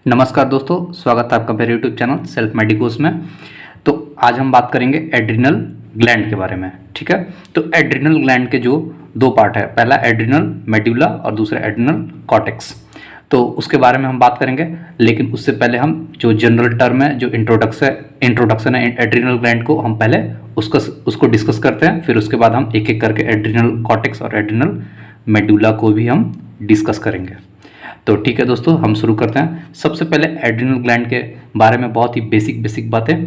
नमस्कार दोस्तों, स्वागत है आपका मेरे यूट्यूब चैनल सेल्फ मेडिकोस में। तो आज हम बात करेंगे एड्रिनल ग्लैंड के बारे में। ठीक है, तो एड्रिनल ग्लैंड के जो दो पार्ट है, पहला एड्रिनल मेडुला और दूसरा एड्रिनल कॉर्टेक्स, तो उसके बारे में हम बात करेंगे। लेकिन उससे पहले हम जो जनरल टर्म है, जो इंट्रोडक्शन है एड्रिनल ग्लैंड को, हम पहले उसको डिस्कस करते हैं। फिर उसके बाद हम एक एक करके एड्रिनल कॉर्टेक्स और एड्रिनल मेडुला को भी हम डिस्कस करेंगे। तो ठीक है दोस्तों, हम शुरू करते हैं। सबसे पहले एड्रिनल ग्लैंड के बारे में बहुत ही बेसिक बातें।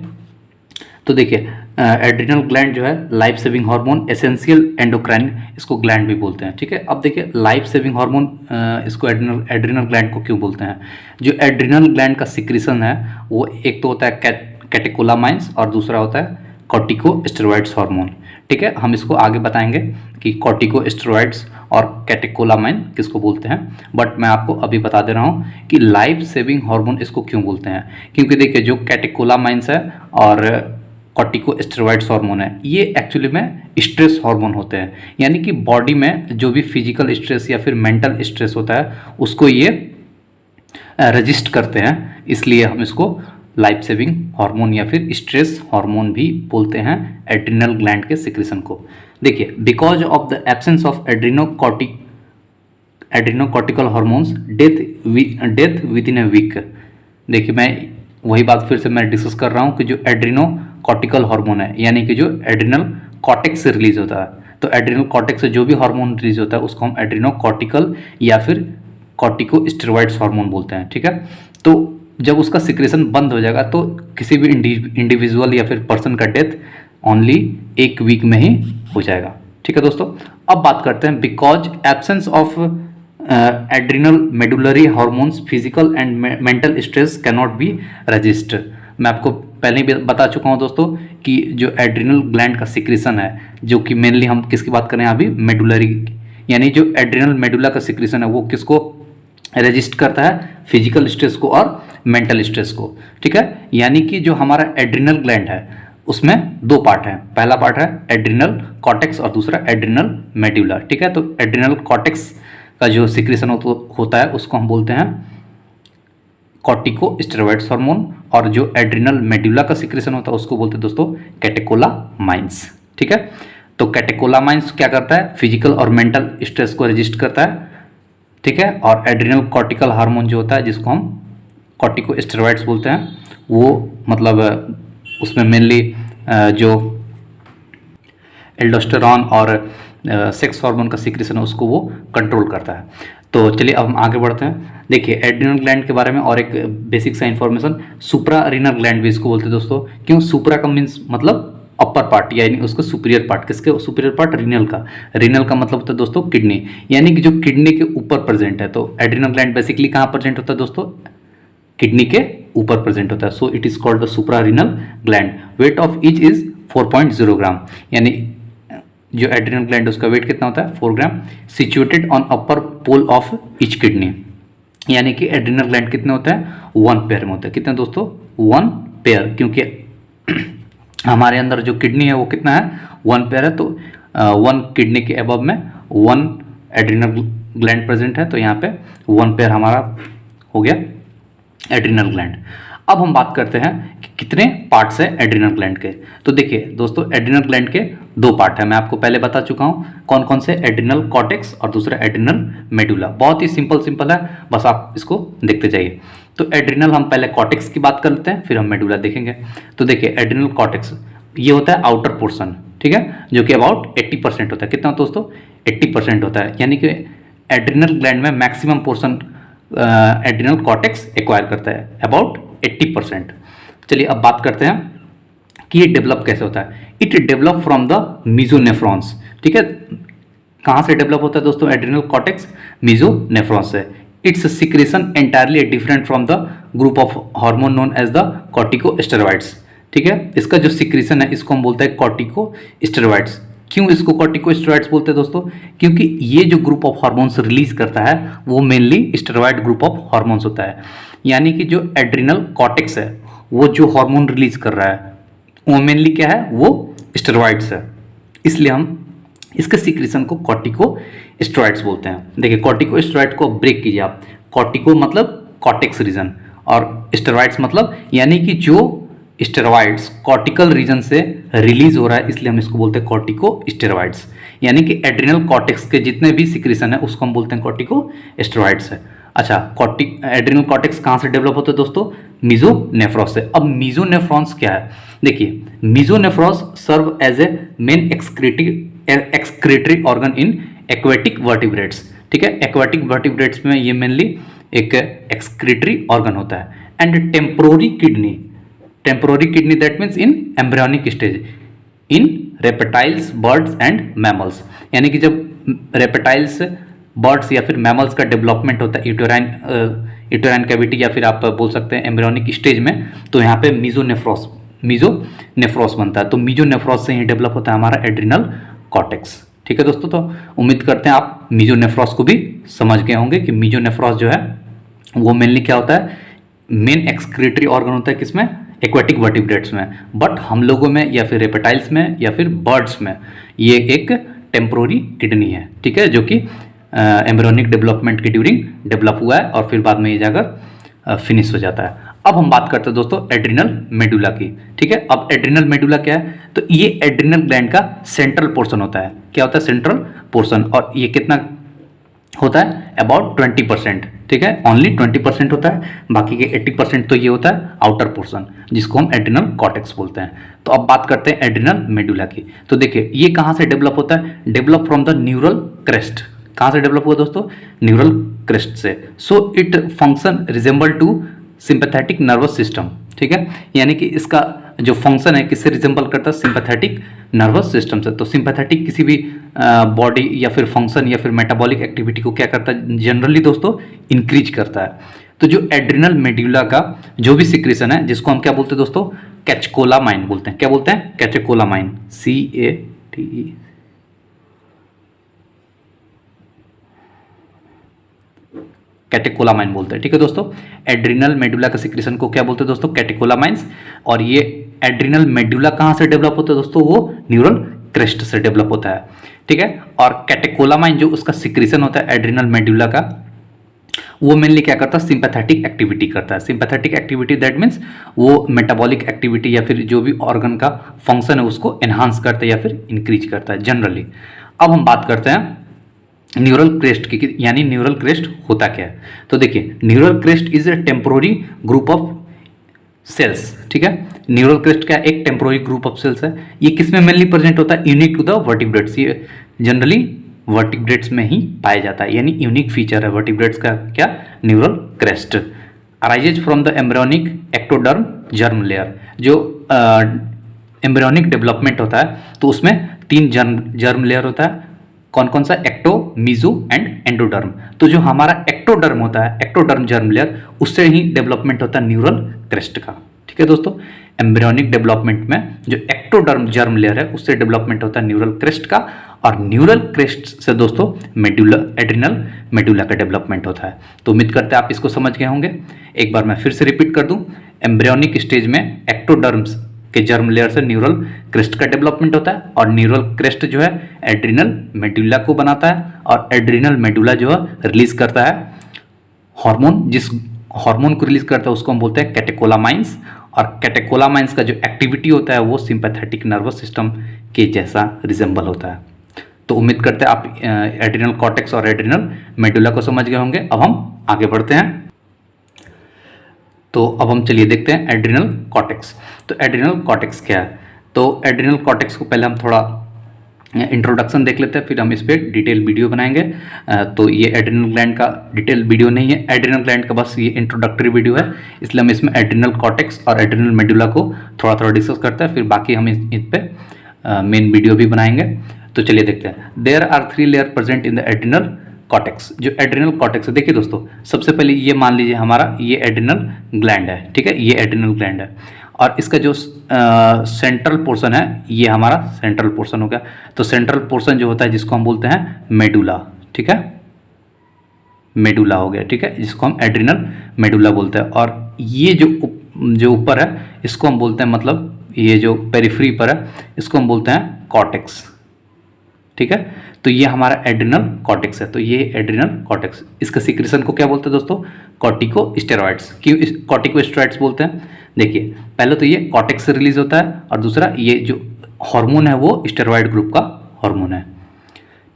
तो देखिए, एड्रिनल ग्लैंड जो है life saving hormone, essential endocrine, इसको ग्लैंड भी बोलते हैं। ठीक है, अब देखिए लाइफ सेविंग हार्मोन, इसको एड्रिनल ग्लैंड को क्यों बोलते हैं। जो एड्रिनल ग्लैंड का सिक्रीशन है वो एक तो होता है कैटेकोलामाइंस और दूसरा होता है कॉर्टिकोस्टेरॉइड्स हार्मोन। ठीक है, हम इसको आगे बताएंगे कि कॉर्टिकोस्टेरॉइड्स और कैटेकोलामाइन किसको बोलते हैं, बट मैं आपको अभी बता दे रहा हूँ कि लाइफ सेविंग हार्मोन इसको क्यों बोलते हैं। क्योंकि देखिए जो कैटेकोलामाइंस है और कॉर्टिकोस्टेरॉइड्स हार्मोन है, ये एक्चुअली में स्ट्रेस हार्मोन होते हैं। यानी कि बॉडी में जो भी फिजिकल स्ट्रेस या फिर मेंटल स्ट्रेस होता है उसको ये रजिस्ट करते हैं, इसलिए हम इसको लाइफ सेविंग हार्मोन या फिर स्ट्रेस हार्मोन भी बोलते हैं एड्रिनल ग्लैंड के सिक्रीशन को। देखिए, because of the absence of adrenocortical hormones death within a week. देखिए, मैं वही बात फिर से मैं डिस्कस कर रहा हूँ कि जो एड्रिनोकॉर्टिकल हार्मोन है, यानी कि जो एड्रिनल कॉर्टेक्स से रिलीज होता है, तो एड्रिनल कॉर्टेक्स से जो भी हार्मोन रिलीज होता है उसको हम एड्रिनोकॉर्टिकल या फिर कॉर्टिकोस्टेरॉइड्स हार्मोन बोलते हैं। ठीक है, तो जब उसका सिक्रेशन बंद हो जाएगा तो किसी भी इंडिविजुअल या फिर पर्सन का डेथ ओनली एक वीक में ही हो जाएगा। ठीक है दोस्तों, अब बात करते हैं because absence of adrenal medullary hormones physical and mental stress can not be register. मैं आपको पहले भी बता चुका हूं दोस्तों कि जो एड्रिनल ग्लैंड का सिक्रेशन है, जो कि मेनली हम किसकी बात करें अभी, मेडुलरी, यानी जो एड्रिनल मेडुला का सिक्रेशन है वो किसको रजिस्ट करता है, फिजिकल स्ट्रेस को और मेंटल स्ट्रेस को। ठीक है, यानी कि जो हमारा एड्रिनल ग्लैंड है उसमें दो पार्ट हैं, पहला पार्ट है एड्रिनल कॉर्टेक्स और दूसरा एड्रिनल मेडुला। ठीक है, तो एड्रिनल कॉर्टेक्स का जो सिक्रेशन होता है उसको हम बोलते हैं कॉर्टिकोस्टेरॉइड्स हार्मोन, और जो एड्रिनल मेडुला का सिक्रेशन होता है उसको बोलते हैं दोस्तों कैटेकोलामाइंस। ठीक है, तो कैटेकोलामाइंस क्या करता है, फिजिकल और मेंटल स्ट्रेस को रजिस्ट करता है। ठीक है, और एड्रिनल कॉर्टिकल हार्मोन जो होता है जिसको हम कॉर्टिकोस्टेरॉइड्स बोलते हैं, वो मतलब उसमें मेनली जो एल्डोस्टेरॉन और सेक्स हार्मोन का सिक्रेशन है उसको वो कंट्रोल करता है। तो चलिए अब हम आगे बढ़ते हैं। देखिए, एड्रिनल ग्लैंड के बारे में और एक बेसिक सा इन्फॉर्मेशन, सुप्रा रीनल ग्लैंड भी इसको बोलते हैं दोस्तों। क्यों सुप्रा का मीन्स मतलब अपर पार्ट, यानी उसको सुपीरियर पार्ट, किसके सुपीरियर पार्ट, रीनल का। रीनल का मतलब होता है दोस्तों किडनी, यानी कि जो किडनी के ऊपर प्रेजेंट है। तो एड्रिनल ग्लैंड बेसिकली कहाँ प्रेजेंट होता है दोस्तों, किडनी के ऊपर प्रेजेंट होता है। So it is called the suprarenal gland. Weight of each is 4.0 ग्राम, यानी जो एड्रिनल ग्लैंड उसका वेट कितना होता है, 4 gram. Situated on upper pole of each kidney, यानी कि एड्रिनल ग्लैंड कितने होते हैं, 1 पेयर में होते हैं। कितने दोस्तों, 1 पेयर, क्योंकि हमारे अंदर जो किडनी है वो कितना है, 1 पेयर है। तो 1 किडनी के अबव में 1 एड्रिनल ग्लैंड प्रेजेंट है, तो यहाँ पे 1 पेयर हमारा हो गया एड्रिनल ग्लैंड। अब हम बात करते हैं कि कितने पार्ट्स है एड्रिनल ग्लैंड के। तो देखिए दोस्तों, एड्रिनल ग्लैंड के दो पार्ट है, मैं आपको पहले बता चुका हूं कौन कौन से, एड्रिनल कॉर्टेक्स और दूसरा एड्रिनल मेडुला। बहुत ही सिंपल है, बस आप इसको देखते जाइए। तो एड्रिनल हम पहले कॉर्टेक्स की बात कर लेते हैं, फिर हम मेडुला देखेंगे। तो देखिए, एड्रिनल कॉर्टेक्स ये होता है आउटर पोर्शन, ठीक है, जो कि अबाउट 80% होता है। कितना दोस्तों, 80% होता है, यानी कि एड्रिनल ग्लैंड में maximum portion adrenal cortex acquire करता है, अबाउट 80%। चलिए अब बात करते हैं कि ये डेवलप कैसे होता है। It develop from the mesonephrons. ठीक है, कहाँ से डेवलप होता है दोस्तों एड्रिनल कॉर्टेक्स, मीजोनेफ्रॉन्स से। Its secretion entirely different from the group of hormone known as the corticosteroids. ठीक है, इसका जो सिक्रेशन है इसको हम बोलते हैं कॉर्टिकोस्टेरॉइड्स। क्यों इसको कॉर्टिकोस्टेरॉइड्स बोलते हैं दोस्तों, क्योंकि ये जो ग्रुप ऑफ हार्मोन्स रिलीज करता है वो mainly steroid group of hormones होता है। यानी कि जो एड्रिनल कॉर्टेक्स है वो जो हार्मोन रिलीज कर रहा है वो मेनली क्या है, वो स्टेरॉइड्स है, इसलिए हम इसके सिक्रेशन को कॉर्टिकोस्टेरॉइड्स बोलते हैं। देखिए, कॉर्टिकोस्टेरॉइड को ब्रेक कीजिए आप, कॉर्टिको मतलब कॉर्टेक्स रीजन और स्टेरॉइड्स मतलब यानी कि जो स्टेरॉइड्स कॉर्टिकल रीजन से रिलीज हो रहा है, इसलिए हम इसको बोलते हैं कॉर्टिको स्टेरॉइड्स। यानी कि एड्रिनल कॉर्टेक्स के जितने भी सिक्रीशन है उसको हम बोलते हैं कॉर्टिको स्टेरॉइड्स है। अच्छा, एड्रिनल कॉर्टेक्स कहाँ से डेवलप होता है दोस्तों? मीजोनेफ्रॉस से। अब मीजोनेफ्रॉन्स क्या है? देखिए, mesonephros serve as a main excretory organ in aquatic vertebrates. ठीक है, एक्वेटिक वर्टिब्रेट्स में ये मेनली एक एक्सक्रीटरी ऑर्गन होता है। And temporary kidney that means in embryonic stage in reptiles, birds and mammals. यानी कि जब रेप्टाइल्स, बर्ड्स या फिर मैमल्स का डेवलपमेंट होता है यूटेराइन कैविटी या फिर आप बोल सकते हैं एम्ब्रियोनिक स्टेज में, तो यहाँ पे मीजोनेफ्रॉस बनता है। तो मीजोनेफ्रॉस से ही डेवलप होता है हमारा एड्रिनल कॉर्टेक्स। ठीक है दोस्तों, तो उम्मीद करते हैं आप मीजोनेफ्रॉस को भी समझ गए होंगे कि मीजोनेफ्रॉस जो है वो मेनली क्या होता है, मेन एक्सक्रीटरी ऑर्गन होता है किसमें? एक्वेटिक वर्टिब्रेट्स में। बट हम लोगों में या फिर रेप्टाइल्स में या फिर बर्ड्स में ये एक टेम्पोररी किडनी है। ठीक है, जो कि एम्ब्रियोनिक डेवलपमेंट के ड्यूरिंग डेवलप हुआ है और फिर बाद में ये जाकर फिनिश हो जाता है। अब हम बात करते हैं दोस्तों एड्रिनल मेडुला की। ठीक है, अब एड्रिनल मेडुला क्या है? तो ये एड्रिनल ग्लैंड का सेंट्रल पोर्शन होता है। क्या होता है? Central portion. और ये कितना होता है? अबाउट 20%। ठीक है, ओनली 20% होता है, बाकी के 80% तो ये होता है आउटर पोर्शन, जिसको हम एड्रिनल कॉर्टेक्स बोलते हैं। तो अब बात करते हैं एड्रिनल मेडुला की। तो देखिए, ये कहाँ से डेवलप होता है? Develop from the neural crest. कहाँ से डेवलप हुआ दोस्तों? न्यूरल क्रेस्ट से। So it function resemble to sympathetic nervous system. ठीक है, यानी कि इसका जो फंक्शन है किससे रिजेंबल करता है? सिंपैथेटिक नर्वस सिस्टम से। तो सिंपैथेटिक किसी भी बॉडी या फिर फंक्शन या फिर मेटाबॉलिक एक्टिविटी को क्या करता है? जनरली दोस्तों इंक्रीज करता है। तो जो एड्रिनल मेडुला का जो भी सिक्रीशन है, जिसको हम क्या बोलते हैं दोस्तों? कैटेकोलामाइन बोलते हैं। क्या बोलते हैं? कैटेकोलामाइन, CATE, कैटेकोलामाइन बोलते हैं। ठीक है दोस्तों, एड्रिनल मेडुला का सिक्रीशन को क्या बोलते हैं दोस्तों? कैटेकोलामाइन्स। और ये एड्रिनल मेडुला कहाँ से डेवलप होता है दोस्तों? वो न्यूरल क्रेस्ट से डेवलप होता है। ठीक है, और कैटेकोलामाइन जो उसका सिक्रीशन होता है एड्रिनल मेडुला का, वो मेनली क्या करता है? सिंपैथेटिक एक्टिविटी करता है। सिंपैथेटिक एक्टिविटी दैट मीन्स वो मेटाबॉलिक एक्टिविटी या फिर जो भी ऑर्गन का फंक्शन है उसको एनहांस करता है या फिर इंक्रीज करता है जनरली। अब हम बात करते हैं न्यूरल क्रेस्ट की, यानी न्यूरल क्रेस्ट होता क्या है? तो देखिए, neural crest is a temporary group of cells. ठीक है, न्यूरल क्रेस्ट क्या? एक टेम्पोररी ग्रुप ऑफ सेल्स है। ये किसमें मेनली प्रेजेंट होता है? Unique to the vertebrates. ये जनरली वर्टिब्रेट्स में ही पाया जाता है, यानी यूनिक फीचर है वर्टिब्रेट्स का। क्या? Neural crest arises from the embryonic ectoderm germ layer. जो एम्ब्रियोनिक डेवलपमेंट होता है तो उसमें 3 जर्म लेयर होता है। कौन कौन सा? Ecto, meso and endoderm. तो जो हमारा एक्टोडर्म होता है, एक्टोडर्म जर्म लेयर, उससे ही डेवलपमेंट होता है न्यूरल क्रेस्ट का। ठीक है दोस्तों, एम्ब्रियोनिक डेवलपमेंट में जो एक्टोडर्म जर्म लेयर है उससे डेवलपमेंट होता है न्यूरल क्रेस्ट का, और न्यूरल क्रेस्ट से दोस्तों मेडुला, एड्रिनल मेडुला का डेवलपमेंट होता है। तो उम्मीद करते हैं आप इसको समझ गए होंगे। एक बार मैं फिर से रिपीट कर दूं, एम्ब्रियोनिक स्टेज में एक्टोडर्म्स के जर्म लेयर से न्यूरल क्रेस्ट का डेवलपमेंट होता है, और न्यूरल क्रेस्ट जो है एड्रिनल मेडुला को बनाता है, और एड्रिनल मेडुला जो है रिलीज करता है हार्मोन। जिस हार्मोन को रिलीज करता है उसको हम बोलते हैं कैटेकोलामाइन्स, और कैटेकोलामाइन्स का जो एक्टिविटी होता है वो सिंपैथेटिक नर्वस सिस्टम के जैसा रिजेंबल होता है। तो उम्मीद करते हैं आप एड्रिनल कॉर्टेक्स और एड्रिनल मेडुला को समझ गए होंगे। अब हम आगे बढ़ते हैं। तो अब हम चलिए देखते हैं एड्रिनल कॉर्टेक्स। तो एड्रिनल कॉर्टेक्स क्या है? तो एड्रिनल कॉर्टेक्स को पहले हम थोड़ा इंट्रोडक्शन देख लेते हैं, फिर हम इस पर डिटेल वीडियो बनाएंगे। तो ये एड्रिनल ग्लैंड का डिटेल वीडियो नहीं है, एड्रिनल ग्लैंड का बस ये इंट्रोडक्टरी वीडियो है, इसलिए हम इसमें एड्रिनल कॉर्टेक्स और एड्रिनल मेडुला को थोड़ा थोड़ा डिस्कस करते हैं, फिर बाकी हम इस पर मेन वीडियो भी बनाएंगे। तो चलिए देखते हैं। There are 3 layer present in the adrenal cortex. जो एड्रिनल कॉर्टेक्स है, देखिए दोस्तों, सबसे पहले ये मान लीजिए हमारा ये एड्रिनल ग्लैंड है। ठीक है, ये एड्रिनल ग्लैंड है, और इसका जो सेंट्रल पोर्शन है ये हमारा सेंट्रल पोर्शन हो गया। तो सेंट्रल पोर्शन जो होता है जिसको हम बोलते हैं मेडुला। ठीक है, मेडुला हो गया। ठीक है, जिसको हम एड्रिनल मेडुला बोलते हैं। और ये जो ऊपर है इसको हम बोलते हैं, मतलब ये जो पेरिफेरी पर है इसको हम बोलते हैं कॉर्टेक्स। ठीक है। तो ये हमारा एड्रिनल कॉर्टेक्स है, तो ये एड्रिनल कॉर्टेक्स, इसका सिक्रेशन को क्या बोलते हैं दोस्तों, कॉर्टिकोस्टेरॉइड्स। क्यों कॉर्टिकोस्टेरॉइड्स बोलते हैं, देखिए पहले तो ये कॉर्टेक्स से रिलीज होता है और दूसरा ये जो हार्मोन है वो स्टेरॉइड ग्रुप का हार्मोन है,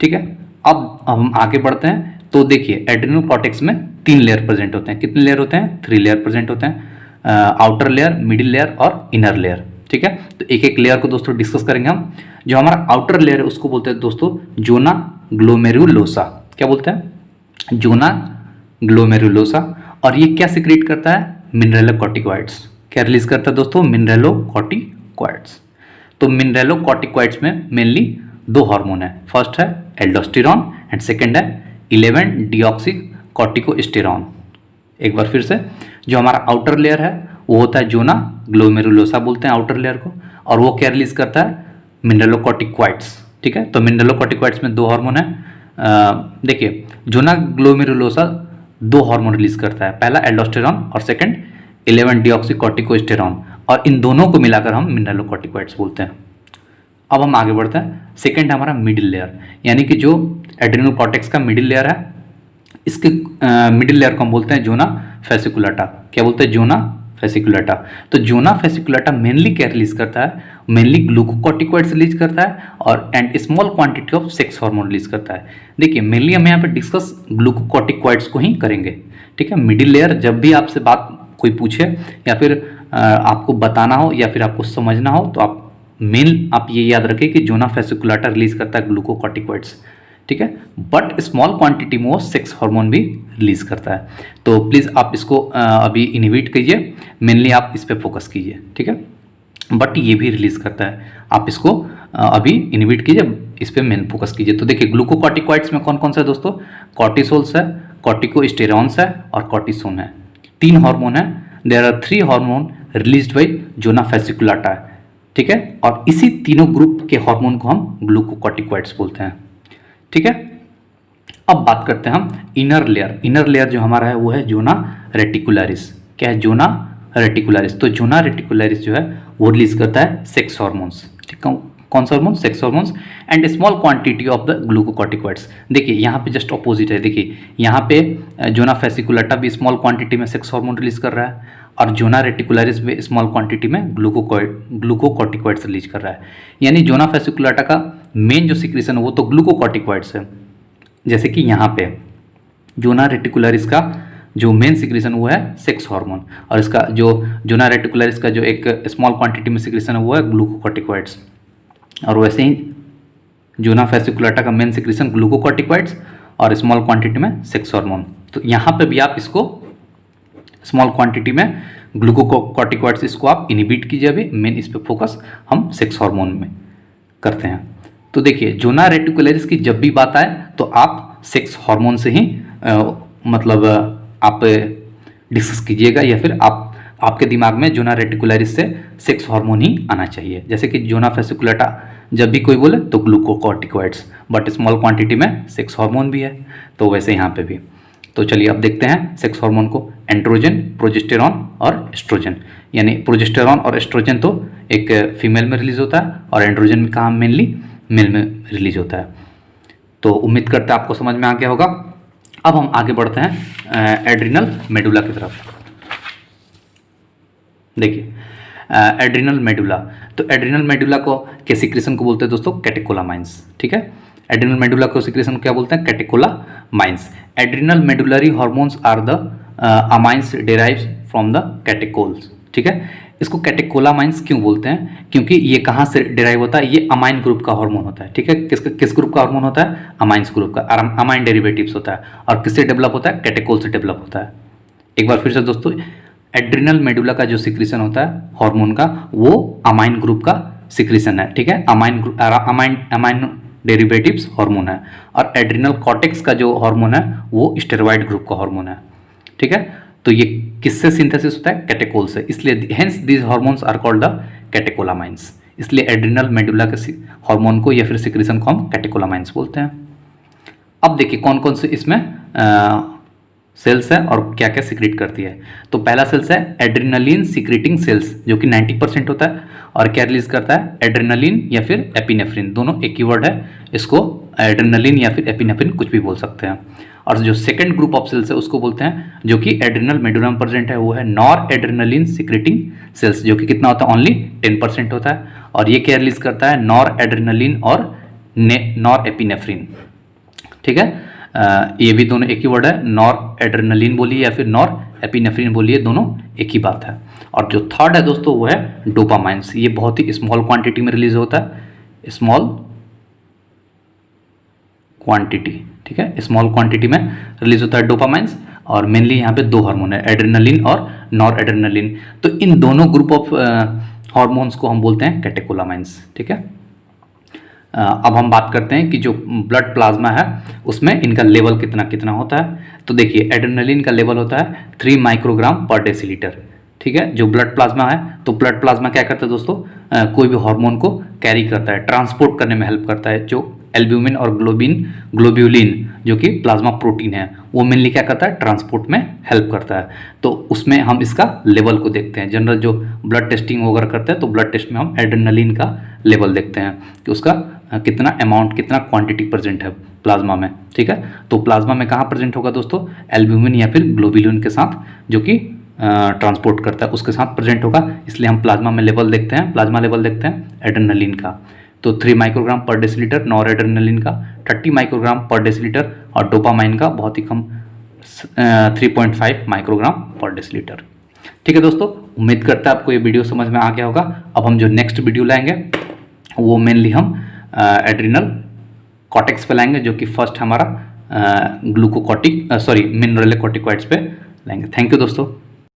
ठीक है। अब हम आगे बढ़ते हैं, तो देखिए एड्रिनल कॉर्टेक्स में 3 लेयर प्रेजेंट होते हैं। कितने लेयर होते हैं, 3 लेयर प्रेजेंट होते हैं, आउटर लेयर, मिडिल लेयर और इनर लेयर, ठीक है। तो एक एक लेयर को दोस्तों डिस्कस करेंगे हम। जो हमारा आउटर लेयर है उसको बोलते हैं दोस्तों जोना ग्लोमेरुलोसा। क्या बोलते हैं, जोना ग्लोमेरुलोसा। और ये क्या सिक्रेट करता है, मिनरेलोकॉर्टिकॉइड्स। क्या रिलीज करता है दोस्तों, मिनरेलोकॉर्टिकॉइड्स। तो मिनरेलोकॉर्टिकॉइड्स में मेनली 2 हार्मोन है, फर्स्ट है एल्डोस्टेरॉन एंड सेकेंड है 11 डीऑक्सी कॉर्टिकोस्टेरॉन। एक बार फिर से, जो हमारा आउटर लेयर है वो होता है जोना ग्लोमेरुलोसा बोलते हैं आउटर लेयर को, और वो क्या रिलीज करता है, मिनरेलोकॉर्टिकॉइड्स, ठीक है। तो मिनरेलोकॉर्टिकॉइड्स में 2 हार्मोन है। देखिए जोना ग्लोमेरुलोसा 2 हार्मोन रिलीज करता है, पहला एल्डोस्टेरॉन और सेकंड 11 डीऑक्सी कॉर्टिकोस्टेरॉन, और इन दोनों को मिलाकर हम मिनरेलोकॉर्टिकॉइड्स बोलते हैं। अब हम आगे बढ़ते हैं, सेकंड है हमारा मिडिल लेयर, यानी कि जो एड्रिनल कॉर्टेक्स का मिडिल लेयर है, इसके मिडिल लेयर को हम बोलते हैं जोना फेसिकुलाटा। क्या बोलते हैं, जोना फेसिकुलाटा। तो जोना फेसिकुलाटा मेनली क्या रिलीज करता है, मेनली ग्लूकोकॉर्टिकॉइड्स रिलीज करता है और and small quantity of sex hormone release करता है। देखिए मेनली हम यहाँ पे डिस्कस ग्लूकोकॉर्टिकॉइड्स को ही करेंगे, ठीक है। मिडिल लेयर जब भी आपसे बात कोई पूछे या फिर आपको बताना हो या फिर आपको समझना हो, तो आप ये याद रखें कि जोना फेसिकुलाटा रिलीज करता है ग्लूकोकॉर्टिकॉइड्स, ठीक है। बट स्मॉल क्वांटिटी में वो सेक्स हार्मोन भी रिलीज करता है। तो प्लीज़ आप इसको अभी इनहिबिट कीजिए, मेनली आप इस पर फोकस कीजिए, ठीक है। बट ये भी रिलीज करता है, आप इसको अभी इनहिबिट कीजिए, इस पर मेन फोकस कीजिए। तो देखिए ग्लूकोकॉर्टिकॉइड्स में कौन कौन सा है दोस्तों, कॉर्टिसोल्स है, कॉर्टिकोस्टेरॉन्स है और कॉर्टिसोन है। 3 हार्मोन है, there are 3 hormone released by zona fasciculata, ठीक है। और इसी तीनों ग्रुप के हार्मोन को हम ग्लूकोकॉर्टिकॉइड्स बोलते हैं, ठीक है। अब बात करते हैं हम इनर लेयर। इनर लेयर जो हमारा है वो है जोना रेटिकुलरिस। क्या है, जोना रेटिकुलरिस। तो जोना रेटिकुलरिस जो है वो रिलीज करता है सेक्स हार्मोन्स, ठीक है। कौन सा hormone, sex hormones and small quantity of the glucocorticoids. देखिए यहाँ पे जस्ट अपोजिट है, देखिए यहाँ पे जोना फेसिकुलाटा भी स्मॉल क्वांटिटी में सेक्स हार्मोन रिलीज कर रहा है और जोना रेटिकुलरिस भी स्मॉल क्वांटिटी में ग्लूकोकॉर्टिकॉइड्स रिलीज कर रहा है। यानी जोना फेसिकुलाटा का मेन जो सिक्रेशन है वो तो ग्लूकोकॉर्टिकॉइड्स है, जैसे कि यहाँ पे जोना रेटिकुलरिस का जो मेन सिक्रेशन वो है सेक्स हार्मोन, और इसका जो जोना रेटिकुलरिस का जो एक स्मॉल क्वांटिटी में सिक्रेशन है वो है ग्लूकोकॉर्टिकॉइड्स। और वैसे ही जोना फेसिकुलाटा का मेन सिक्रेशन ग्लूकोकॉर्टिकॉइड्स और स्मॉल क्वांटिटी में सेक्स हार्मोन। तो यहाँ पे भी आप इसको स्मॉल क्वांटिटी में ग्लूकोकॉर्टिकॉइड्स इसको आप इनहिबिट कीजिए, अभी मेन इस पे फोकस हम सेक्स हार्मोन में करते हैं। तो देखिए जोना रेटिकुलरिस की जब भी बात आए तो आप सेक्स हार्मोन से ही मतलब आप डिस्कस कीजिएगा, या फिर आपके दिमाग में जोना रेटिकुलरिस से सेक्स हार्मोन ही आना चाहिए। जैसे कि जोना फेसिकुलाटा जब भी कोई बोले तो ग्लूकोकॉर्टिकॉइड्स, बट स्मॉल क्वांटिटी में सेक्स हार्मोन भी है, तो वैसे यहाँ पे भी। तो चलिए अब देखते हैं सेक्स हार्मोन को, एंड्रोजन, प्रोजेस्टेरॉन और एस्ट्रोजन। यानी प्रोजेस्टेरॉन और एस्ट्रोजन तो एक फीमेल में रिलीज होता है और एंड्रोजन में कहाँ मेनली मेल में रिलीज होता है। तो उम्मीद करते हैं आपको समझ में आ गया होगा। अब हम आगे बढ़ते हैं एड्रिनल मेडुला की तरफ। देखिए एड्रिनल मेडुला, तो एड्रिनल मेडुला को के सिक्रेशन को बोलते हैं दोस्तों कैटेकोलामाइंस, ठीक है। एड्रिनल मेडुला को सिक्रेशन क्या बोलते हैं, catecholamines. Adrenal medullary hormones are the amines derives from the catechols, ठीक है। इसको कैटेकोलामाइंस क्यों बोलते हैं, क्योंकि ये कहाँ से डिराइव होता है, ये अमाइन ग्रुप का हार्मोन होता है, ठीक है। किस ग्रुप का हार्मोन होता है, अमाइंस ग्रुप का, अमाइन डेरिवेटिव्स होता है। और किससे डेवलप होता है, कैटेकोल से डेवलप होता है। एक बार फिर से दोस्तों, एड्रिनल मेडुला का जो सिक्रेशन होता है हार्मोन का वो अमाइन ग्रुप का सिक्रेशन है, ठीक है। अमाइन डेरिवेटिव्स हार्मोन है। और एड्रिनल कॉर्टेक्स का जो हार्मोन है वो स्टेरॉइड ग्रुप का हार्मोन है, ठीक है। तो ये किससे सिंथेसिस होता है, कैटेकोल से, इसलिए hence these hormones are called the catecholamines. इसलिए एड्रिनल मेडुला के हार्मोन को या फिर सिक्रेशन को हम कैटेकोलामाइंस बोलते हैं। अब देखिए कौन कौन से इसमें सेल्स है और क्या क्या सिक्रेट करती है। तो पहला सेल्स है एड्रेनलिन सिक्रेटिंग सेल्स, जो कि 90% होता है और क्या रिलीज करता है, एड्रेनलिन या फिर एपिनेफ्रिन, दोनों एक ही वर्ड है, इसको एड्रेनलिन या फिर एपिनेफ्रिन कुछ भी बोल सकते हैं। और जो सेकंड ग्रुप ऑफ सेल्स है उसको बोलते हैं, जो कि एड्रेनल मेडुला में प्रेजेंट है, वो है नॉर एड्रेनलिन सिक्रेटिंग सेल्स, जो कि कितना होता है, ओनली 10% होता है। और ये क्या रिलीज करता है, नॉर एड्रेनलिन और नॉर एपिनेफ्रिन। ठीक है, ये भी दोनों एक ही वर्ड है, नॉर एड्रेनलिन बोलिए या फिर नॉर एपिनेफ्रिन बोलिए, दोनों एक ही बात है। और जो थर्ड है दोस्तों वो है डोपामाइंस। ये बहुत ही स्मॉल क्वांटिटी में रिलीज होता है, स्मॉल क्वांटिटी, ठीक है, स्मॉल क्वांटिटी में रिलीज होता है डोपामाइंस। और मेनली यहाँ पे दो हार्मोन है, एड्रेनलिन और नॉर एड्रेनलिन। तो इन दोनों ग्रुप ऑफ हार्मोन्स को हम बोलते हैं कैटेकोलामाइंस। ठीक है, अब हम बात करते हैं कि जो ब्लड प्लाज्मा है उसमें इनका लेवल कितना कितना होता है। तो देखिए एड्रेनलिन का लेवल होता है 3 माइक्रोग्राम पर डेसीलीटर। ठीक है, जो ब्लड प्लाज्मा है, तो ब्लड प्लाज्मा क्या करता है दोस्तों, कोई भी हार्मोन को कैरी करता है, ट्रांसपोर्ट करने में हेल्प करता है। जो एल्ब्यूमिन और ग्लोब्यूलिन जो कि प्लाज्मा प्रोटीन है, वो मेनली क्या करता है, ट्रांसपोर्ट में हेल्प करता है। तो उसमें हम इसका लेवल को देखते हैं। जनरल जो ब्लड टेस्टिंग वगैरह करते हैं तो ब्लड टेस्ट में हम एड्रेनलिन का लेवल देखते हैं कि उसका कितना अमाउंट, कितना क्वांटिटी प्रेजेंट है प्लाज्मा में। ठीक है, तो प्लाज्मा में कहाँ प्रेजेंट होगा दोस्तों, एल्ब्यूमिन या फिर ग्लोब्यूलिन के साथ, जो कि ट्रांसपोर्ट करता है, उसके साथ प्रेजेंट होगा। इसलिए हम प्लाज्मा में लेवल देखते हैं, प्लाज्मा लेवल देखते हैं एड्रेनलिन का। तो 3 माइक्रोग्राम पर डेसीलीटर नॉर एड्रेनलिन का, 30 माइक्रोग्राम पर डेसीलीटर, और डोपामाइन का बहुत ही कम 3.5 माइक्रोग्राम पर डेसीलीटर। ठीक है दोस्तों, उम्मीद करता है आपको ये वीडियो समझ में आ गया होगा। अब हम जो नेक्स्ट वीडियो लाएंगे वो मेनली हम एड्रिनल कॉर्टेक्स पे लाएंगे, जो कि फर्स्ट हमारा ग्लूकोकॉर्टिक मिनरल कॉर्टिकॉइड्स पे लाएंगे। थैंक यू दोस्तों।